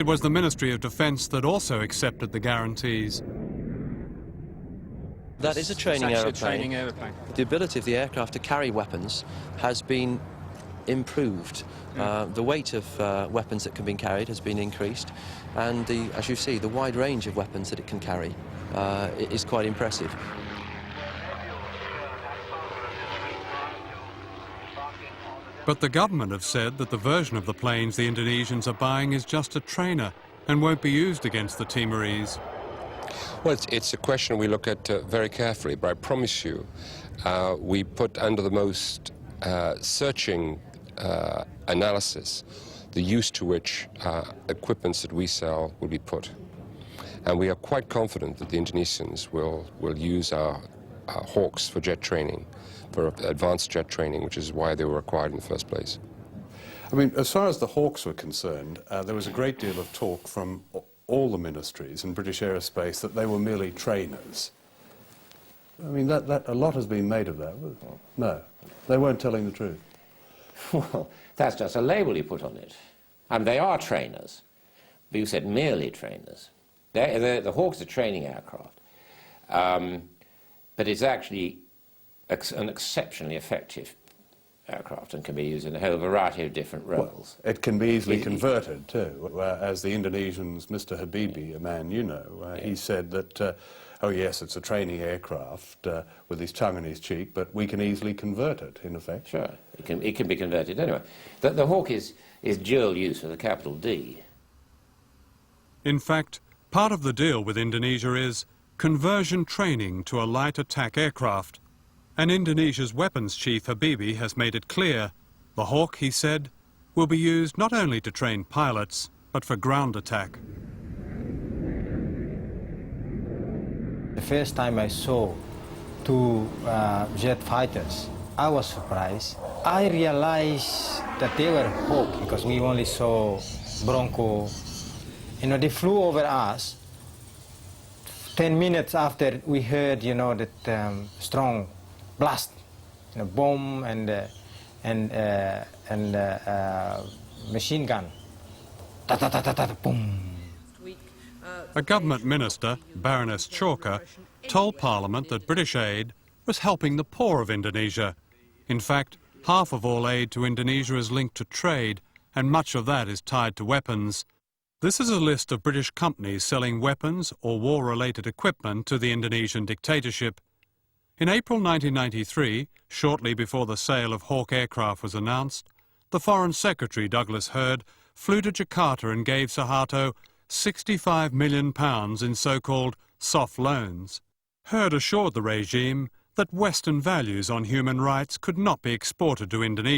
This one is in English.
It was the Ministry of Defence that also accepted the guarantees. That is a training aeroplane. The ability of the aircraft to carry weapons has been improved. The weight of weapons that can be carried has been increased, and as you see, the wide range of weapons that it can carry is quite impressive. But the government have said that the version of the planes the Indonesians are buying is just a trainer and won't be used against the Timorese. Well, it's a question we look at very carefully, but I promise you, we put under the most searching analysis the use to which equipments that we sell will be put. And we are quite confident that the Indonesians will use our Hawks for jet training, for advanced jet training, which is why they were acquired in the first place. I mean, as far as the Hawks were concerned, there was a great deal of talk from all the ministries and British Aerospace that they were merely trainers. I mean, a lot has been made of that. No, they weren't telling the truth. Well, that's just a label you put on it. I mean, they are trainers, but you said merely trainers. The Hawks are training aircraft, but it's actually an exceptionally effective aircraft and can be used in a whole variety of different roles. Well, it can be easily converted too. As the Indonesians, Mr. Habibie, a man you know, he said that, oh yes, it's a training aircraft with his tongue in his cheek, but we can easily convert it, in effect. Sure, it can be converted anyway. The Hawk is dual use with a capital D. In fact, part of the deal with Indonesia is conversion training to a light attack aircraft. And Indonesia's weapons chief, Habibie, has made it clear the Hawk, he said, will be used not only to train pilots, but for ground attack. The first time I saw two jet fighters, I was surprised. I realized that they were Hawk because we only saw Bronco. You know, they flew over us. 10 minutes after we heard, you know, that strong blast, you know, bomb and machine gun. Ta ta ta ta ta, boom. A government minister, Baroness Chalker, told Parliament that British aid was helping the poor of Indonesia. In fact, half of all aid to Indonesia is linked to trade, and much of that is tied to weapons. This is a list of British companies selling weapons or war-related equipment to the Indonesian dictatorship. In April 1993, shortly before the sale of Hawk aircraft was announced, the Foreign Secretary, Douglas Hurd, flew to Jakarta and gave Suharto £65 million in so-called soft loans. Hurd assured the regime that Western values on human rights could not be exported to Indonesia.